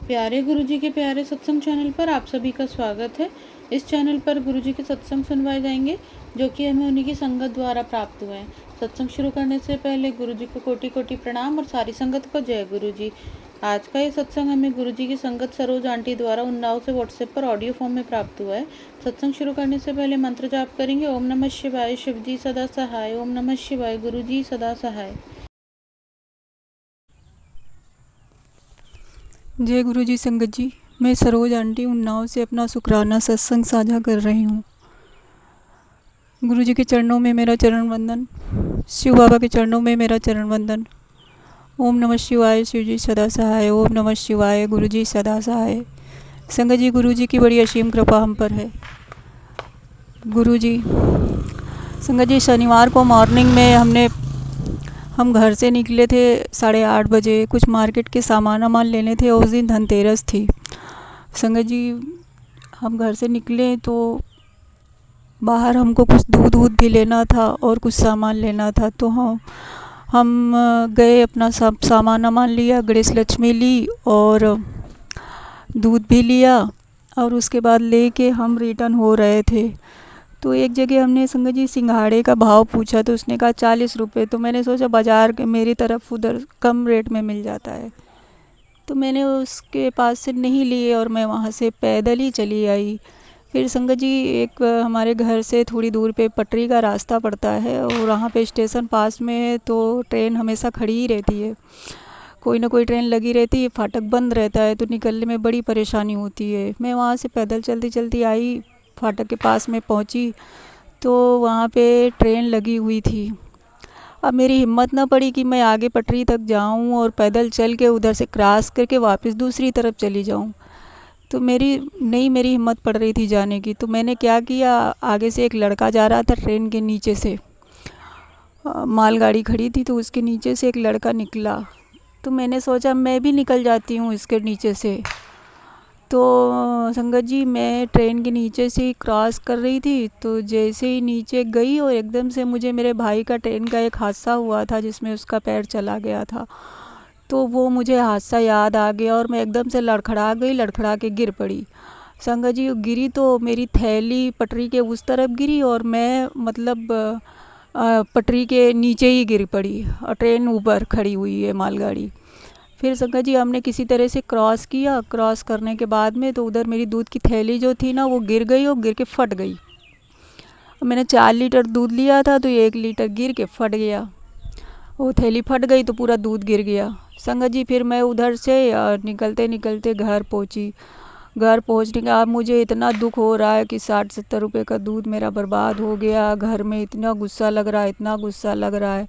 प्यारे गुरुजी के प्यारे सत्संग चैनल पर आप सभी का स्वागत है। इस चैनल पर गुरुजी के सत्संग सुनवाए जाएंगे जो कि हमें उन्हीं की संगत द्वारा प्राप्त हुए हैं। सत्संग शुरू करने से पहले गुरुजी को कोटि कोटि प्रणाम और सारी संगत को जय गुरुजी। आज का ये सत्संग हमें गुरुजी की संगत सरोज आंटी द्वारा उन्नाव से व्हाट्सएप पर ऑडियो फॉर्म में प्राप्त हुआ है। सत्संग शुरू करने से पहले मंत्र जाप करेंगे। ओम नमः शिवाय, शिवजी सदा सहाय। ओम नमः शिवाय, गुरुजी सदा सहाय। जय गुरु जी संगत जी। मैं सरोज आंटी उन्नाव से अपना शुक्राना सत्संग साझा कर रही हूँ। गुरु जी के चरणों में मेरा चरण वंदन, शिव बाबा के चरणों में मेरा चरण वंदन। ओम नमः शिवाय, शिव जी सदा सहाय। ओम नमः शिवाय, गुरु जी सदा सहाय। संगत जी, गुरु जी की बड़ी असीम कृपा हम पर है। गुरु जी संगत जी, शनिवार को मॉर्निंग में हम घर से निकले थे 8:30 बजे। कुछ मार्केट के सामान लेने थे और उस दिन धनतेरस थी। संगत जी, हम घर से निकले तो बाहर हमको कुछ दूध भी लेना था और कुछ सामान लेना था। तो हम गए, अपना सब सामान लिया, गणेश लक्ष्मी ली और दूध भी लिया और उसके बाद लेके हम रिटर्न हो रहे थे। तो एक जगह हमने संगत जी सिंघाड़े का भाव पूछा तो उसने कहा 40 रुपये। तो मैंने सोचा बाज़ार के मेरी तरफ उधर कम रेट में मिल जाता है, तो मैंने उसके पास से नहीं लिए और मैं वहाँ से पैदल ही चली आई। फिर संगत जी, एक हमारे घर से थोड़ी दूर पे पटरी का रास्ता पड़ता है और वहाँ पे स्टेशन पास में है, तो ट्रेन हमेशा खड़ी ही रहती है, कोई ना कोई ट्रेन लगी रहती है, फाटक बंद रहता है, तो निकलने में बड़ी परेशानी होती है। मैं वहाँ से पैदल चलती चलती आई, फाटक के पास में पहुँची तो वहाँ पे ट्रेन लगी हुई थी। अब मेरी हिम्मत ना पड़ी कि मैं आगे पटरी तक जाऊँ और पैदल चल के उधर से क्रॉस करके वापस दूसरी तरफ चली जाऊँ। तो मेरी हिम्मत पड़ रही थी जाने की। तो मैंने क्या किया, आगे से एक लड़का जा रहा था ट्रेन के नीचे से, मालगाड़ी खड़ी थी तो उसके नीचे से एक लड़का निकला। तो मैंने सोचा मैं भी निकल जाती हूँ इसके नीचे से। तो संगत जी, मैं ट्रेन के नीचे से ही क्रॉस कर रही थी, तो जैसे ही नीचे गई और एकदम से मुझे मेरे भाई का ट्रेन का एक हादसा हुआ था जिसमें उसका पैर चला गया था, तो वो मुझे हादसा याद आ गया और मैं एकदम से लड़खड़ा के गिर पड़ी। संगत जी, गिरी तो मेरी थैली पटरी के उस तरफ गिरी और मैं मतलब पटरी के नीचे ही गिर पड़ी और ट्रेन ऊपर खड़ी हुई है मालगाड़ी। फिर संगत जी, हमने किसी तरह से क्रॉस किया। क्रॉस करने के बाद में तो उधर मेरी दूध की थैली जो थी ना, वो गिर गई और गिर के फट गई। मैंने 4 लीटर दूध लिया था तो 1 लीटर गिर के फट गया, वो थैली फट गई तो पूरा दूध गिर गया। संगत जी, फिर मैं उधर से निकलते निकलते घर पहुंची। घर पहुंचने के बाद मुझे इतना दुख हो रहा है कि 60-70 रुपये का दूध मेरा बर्बाद हो गया। घर में इतना गुस्सा लग रहा है, इतना गुस्सा लग रहा है।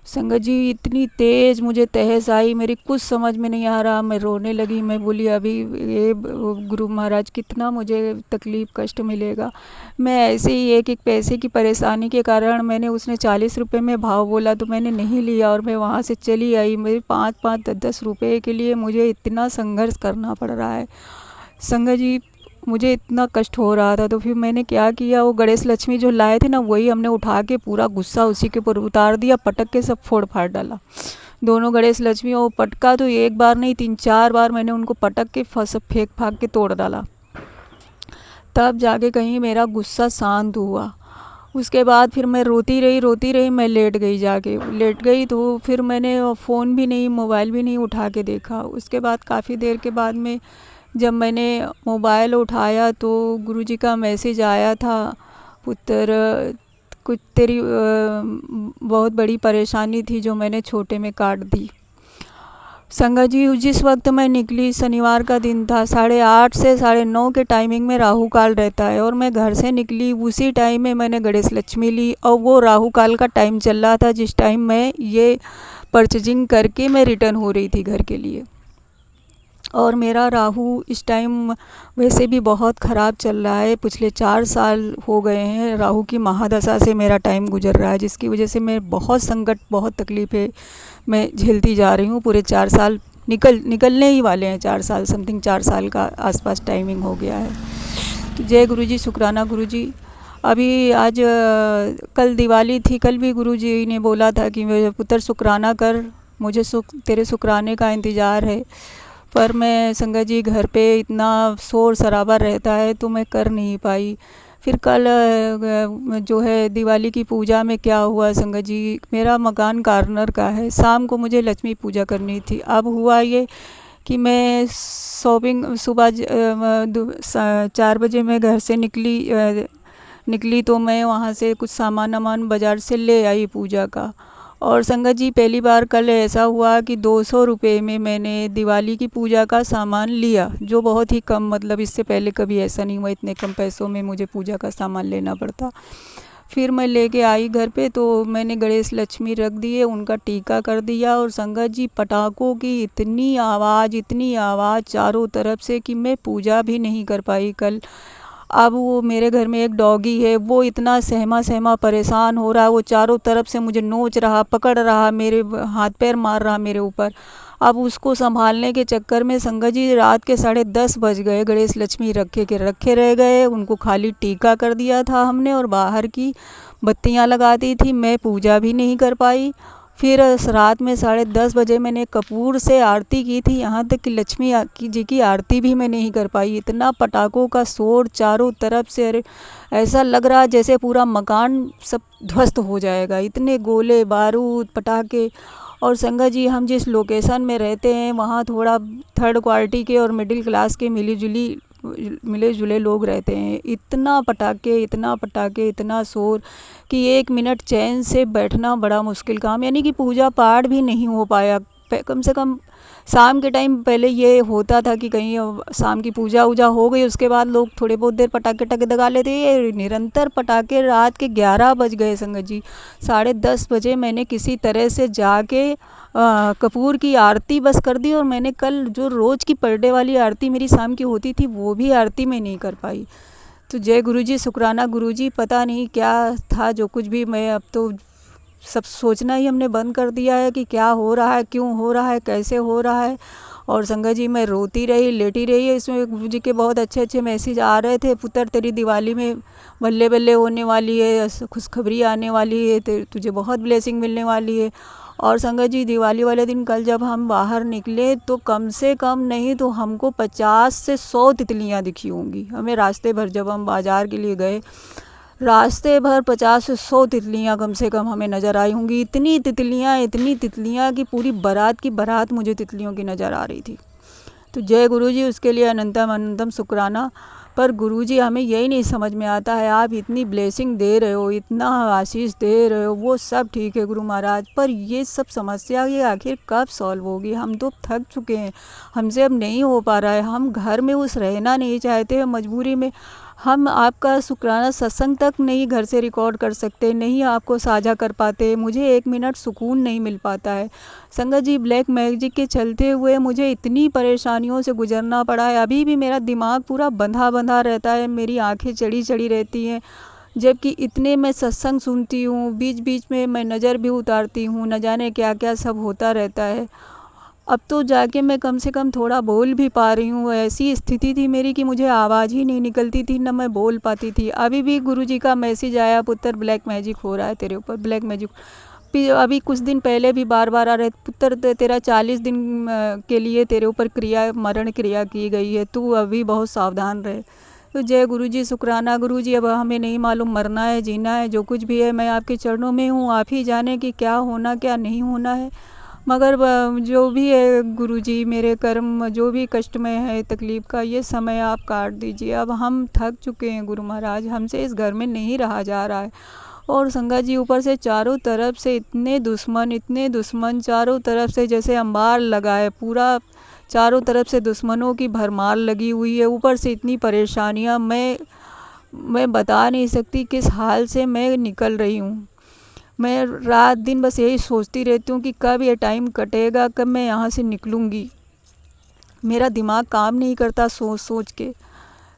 संगत जी, इतनी तेज़ मुझे तहस आई, मेरी कुछ समझ में नहीं आ रहा। मैं रोने लगी। मैं बोली अभी ये गुरु महाराज कितना मुझे तकलीफ़ कष्ट मिलेगा। मैं ऐसे ही एक एक पैसे की परेशानी के कारण मैंने उसने 40 रुपये में भाव बोला तो मैंने नहीं लिया और मैं वहाँ से चली आई। मेरे 5-5 10-10 रुपये के लिए मुझे इतना संघर्ष करना पड़ रहा है। संगत जी, मुझे इतना कष्ट हो रहा था तो फिर मैंने क्या किया, वो गणेश लक्ष्मी जो लाए थे ना, वही हमने उठा के पूरा गुस्सा उसी के ऊपर उतार दिया, पटक के सब फोड़ फाड़ डाला। दोनों गणेश लक्ष्मी, वो पटका तो एक बार नहीं 3-4 बार मैंने उनको पटक के सब फेंक फाक के तोड़ डाला, तब जाके कहीं मेरा गुस्सा शांत हुआ। उसके बाद फिर मैं रोती रही, मैं लेट गई तो फिर मैंने फ़ोन भी नहीं, मोबाइल भी नहीं उठा के देखा। उसके बाद काफ़ी देर के बाद में जब मैंने मोबाइल उठाया तो गुरुजी का मैसेज आया था, पुत्र कुछ तेरी बहुत बड़ी परेशानी थी जो मैंने छोटे में काट दी। संगत जी, जिस वक्त मैं निकली, शनिवार का दिन था, 8:30 से 9:30 के टाइमिंग में राहु काल रहता है और मैं घर से निकली उसी टाइम में मैंने गणेश लक्ष्मी ली और वो राहु काल का टाइम चल रहा था जिस टाइम मैं ये परचेजिंग करके मैं रिटर्न हो रही थी घर के लिए। और मेरा राहु इस टाइम वैसे भी बहुत ख़राब चल रहा है। पिछले 4 साल हो गए हैं राहु की महादशा से मेरा टाइम गुजर रहा है, जिसकी वजह से मैं बहुत संकट, बहुत तकलीफ़ें मैं झेलती जा रही हूँ। पूरे 4 साल निकलने ही वाले हैं, 4 साल समथिंग, 4 साल का आसपास टाइमिंग हो गया है। तो जय गुरुजी, शुक्राना गुरुजी। अभी आज कल दिवाली थी, कल भी गुरुजी ने बोला था कि मेरे पुत्र शुक्राना कर, मुझे तेरे शुक्राने का इंतज़ार है। पर मैं संगत जी घर पे इतना शोर शराबा रहता है तो मैं कर नहीं पाई। फिर कल जो है दिवाली की पूजा में क्या हुआ संगत जी, मेरा मकान कार्नर का है, शाम को मुझे लक्ष्मी पूजा करनी थी। अब हुआ ये कि मैं शॉपिंग सुबह 4 बजे मैं घर से निकली तो मैं वहाँ से कुछ सामान बाज़ार से ले आई पूजा का। और संगत जी पहली बार कल ऐसा हुआ कि 200 रुपये में मैंने दिवाली की पूजा का सामान लिया, जो बहुत ही कम, मतलब इससे पहले कभी ऐसा नहीं हुआ इतने कम पैसों में मुझे पूजा का सामान लेना पड़ता। फिर मैं लेके आई घर पे तो मैंने गणेश लक्ष्मी रख दिए, उनका टीका कर दिया। और संगत जी पटाखों की इतनी आवाज़ चारों तरफ से कि मैं पूजा भी नहीं कर पाई कल। अब वो मेरे घर में एक डॉगी है, वो इतना सहमा परेशान हो रहा है, वो चारों तरफ से मुझे नोच रहा, पकड़ रहा, मेरे हाथ पैर मार रहा मेरे ऊपर। अब उसको संभालने के चक्कर में संगत जी रात के 10:30 बज गए, गणेश लक्ष्मी रखे रह गए। उनको खाली टीका कर दिया था हमने और बाहर की बत्तियां लगा दी थी, मैं पूजा भी नहीं कर पाई। फिर रात में 10:30 बजे मैंने कपूर से आरती की थी, यहाँ तक कि लक्ष्मी जी की आरती भी मैं नहीं कर पाई। इतना पटाखों का शोर चारों तरफ से, अरे ऐसा लग रहा जैसे पूरा मकान सब ध्वस्त हो जाएगा, इतने गोले बारूद पटाखे। और संगत जी हम जिस लोकेशन में रहते हैं वहाँ थोड़ा थर्ड क्वालिटी के और मिडिल क्लास के मिले जुले लोग रहते हैं। इतना पटाखे इतना शोर कि 1 मिनट चैन से बैठना बड़ा मुश्किल काम, यानी कि पूजा पाठ भी नहीं हो पाया। कम से कम शाम के टाइम पहले ये होता था कि कहीं शाम की पूजा वूजा हो गई उसके बाद लोग थोड़े बहुत देर पटाखे टके दगा लेते। ये निरंतर पटाखे, रात के 11 बज गए संगत जी। 10:30 बजे मैंने किसी तरह से जाके कपूर की आरती बस कर दी। और मैंने कल जो रोज़ की पर डे वाली आरती मेरी शाम की होती थी वो भी आरती मैं नहीं कर पाई। तो जय गुरु जी, शुक्राना गुरु जी, पता नहीं क्या था जो कुछ भी, मैं अब तो सब सोचना ही हमने बंद कर दिया है कि क्या हो रहा है, क्यों हो रहा है, कैसे हो रहा है। और संगत जी मैं रोती रही, लेटी रही। इसमें गुरु जी के बहुत अच्छे मैसेज आ रहे थे, पुत्र तेरी दिवाली में बल्ले बल्ले होने वाली है, खुशखबरी आने वाली है, तुझे बहुत ब्लेसिंग मिलने वाली है। और संगत जी दिवाली वाले दिन कल जब हम बाहर निकले तो कम से कम नहीं तो हमको 50 से 100 तितलियाँ दिखी होंगी। हमें रास्ते भर जब हम बाज़ार के लिए गए, रास्ते भर 50 से 100 तितलियाँ कम से कम हमें नज़र आई होंगी। इतनी तितलियाँ कि पूरी बारात की बारात मुझे तितलियों की नज़र आ रही थी। तो जय गुरु जी, उसके लिए अनंतम शुक्राना। पर गुरु जी हमें यही नहीं समझ में आता है, आप इतनी ब्लेसिंग दे रहे हो, इतना आशीष दे रहे हो, वो सब ठीक है गुरु महाराज, पर ये सब समस्या ये आखिर कब सॉल्व होगी। हम तो थक चुके हैं, हमसे अब नहीं हो पा रहा है। हम घर में उस रहना नहीं चाहते हैं, मजबूरी में हम आपका शुक्राना सत्संग तक नहीं घर से रिकॉर्ड कर सकते, नहीं आपको साझा कर पाते। मुझे 1 मिनट सुकून नहीं मिल पाता है संगत जी। ब्लैक मैजिक के चलते हुए मुझे इतनी परेशानियों से गुजरना पड़ा है। अभी भी मेरा दिमाग पूरा बंधा रहता है, मेरी आंखें चढ़ी रहती हैं, जबकि इतने मैं सत्संग सुनती हूँ, बीच बीच में मैं नज़र भी उतारती हूँ, न जाने क्या क्या सब होता रहता है। अब तो जाके मैं कम से कम थोड़ा बोल भी पा रही हूँ। ऐसी स्थिति थी मेरी कि मुझे आवाज़ ही नहीं निकलती थी, न मैं बोल पाती थी। अभी भी गुरुजी का मैसेज आया, पुत्र ब्लैक मैजिक हो रहा है तेरे ऊपर, ब्लैक मैजिक। अभी कुछ दिन पहले भी बार आ रहे, पुत्र तेरा 40 दिन के लिए तेरे ऊपर मरण क्रिया की गई है, तू अभी बहुत सावधान रहे। तो जय गुरु जी, शुक्राना गुरु जी। अब हमें नहीं मालूम मरना है जीना है, जो कुछ भी है मैं आपके चरणों में हूँ, आप ही जाने कि क्या होना क्या नहीं होना है। मगर जो भी है गुरुजी, मेरे कर्म जो भी कष्ट में है, तकलीफ़ का ये समय आप काट दीजिए। अब हम थक चुके हैं गुरु महाराज, हमसे इस घर में नहीं रहा जा रहा है। और संगत जी ऊपर से चारों तरफ से इतने दुश्मन चारों तरफ से जैसे अंबार लगा है, पूरा चारों तरफ से दुश्मनों की भरमार लगी हुई है। ऊपर से इतनी परेशानियाँ, मैं बता नहीं सकती किस हाल से मैं निकल रही हूँ। मैं रात दिन बस यही सोचती रहती हूँ कि कब ये टाइम कटेगा, कब मैं यहाँ से निकलूँगी। मेरा दिमाग काम नहीं करता सोच के।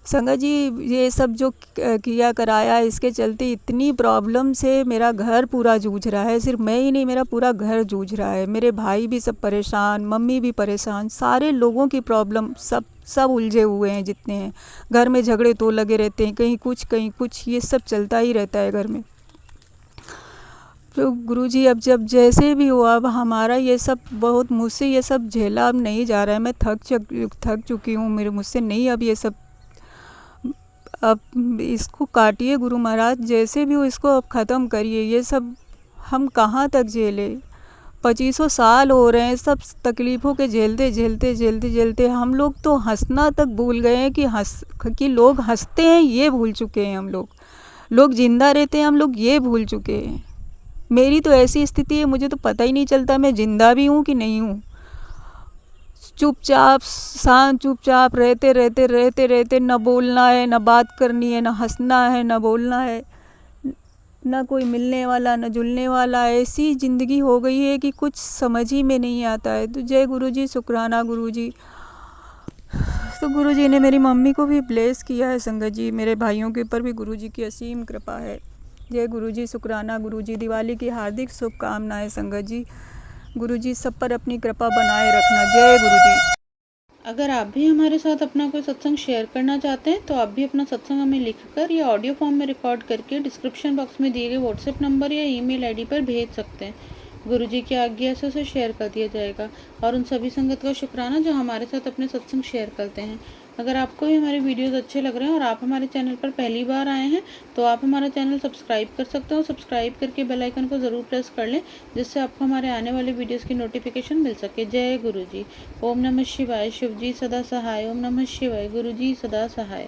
संगत जी ये सब जो किया कराया, इसके चलते इतनी प्रॉब्लम से मेरा घर पूरा जूझ रहा है। सिर्फ मैं ही नहीं, मेरा पूरा घर जूझ रहा है। मेरे भाई भी सब परेशान, मम्मी भी परेशान, सारे लोगों की प्रॉब्लम, सब उलझे हुए हैं जितने हैं। घर में झगड़े तो लगे रहते हैं, कहीं कुछ, ये सब चलता ही रहता है घर में। तो गुरुजी अब जब जैसे भी हो, अब हमारा ये सब बहुत, मुझसे ये सब झेला अब नहीं जा रहा है। मैं थक चुकी हूँ, मुझसे नहीं अब ये सब। अब इसको काटिए गुरु महाराज, जैसे भी हो इसको अब ख़त्म करिए। ये सब हम कहाँ तक झेले? 2500 साल हो रहे हैं सब तकलीफ़ों के झेलते झेलते झेलते झेलते। हम लोग तो हंसना तक भूल गए हैं कि लोग हंसते हैं ये भूल चुके हैं। हम लोग जिंदा रहते हैं, हम लोग ये भूल चुके हैं। मेरी तो ऐसी स्थिति है, मुझे तो पता ही नहीं चलता मैं जिंदा भी हूँ कि नहीं हूँ। चुपचाप शांत चुपचाप रहते रहते रहते रहते, न बोलना है, न बात करनी है, न हंसना है, न बोलना है, न कोई मिलने वाला, न जुलने वाला। ऐसी ज़िंदगी हो गई है कि कुछ समझ ही में नहीं आता है। तो जय गुरुजी, शुक्राना गुरुजी। तो गुरुजी ने मेरी मम्मी को भी ब्लेस किया है संगत जी, मेरे भाइयों के ऊपर भी गुरुजी की असीम कृपा है। जय गुरुजी, शुक्राना गुरुजी। दिवाली की हार्दिक शुभकामनाएं संगत जी। गुरुजी सब पर अपनी कृपा बनाए रखना। जय गुरुजी। अगर आप भी हमारे साथ अपना कोई सत्संग शेयर करना चाहते हैं तो आप भी अपना सत्संग हमें लिखकर या ऑडियो फॉर्म में रिकॉर्ड करके डिस्क्रिप्शन बॉक्स में दिए गए व्हाट्सएप नंबर या ईमेल आईडी पर भेज सकते हैं। गुरुजी की आज्ञा से उसे शेयर कर दिया जाएगा। और उन सभी संगत का शुक्राना जो हमारे साथ अपने सत्संग शेयर करते हैं। अगर आपको भी हमारे वीडियोस अच्छे लग रहे हैं और आप हमारे चैनल पर पहली बार आए हैं तो आप हमारा चैनल सब्सक्राइब कर सकते हो। सब्सक्राइब करके बेल आइकन को ज़रूर प्रेस कर लें, जिससे आपको हमारे आने वाले वीडियोस की नोटिफिकेशन मिल सके। जय गुरुजी। ओम नमः शिवाय। शिव जी सदा सहाय। ओम नमः शिवाय। गुरुजी सदा सहाय।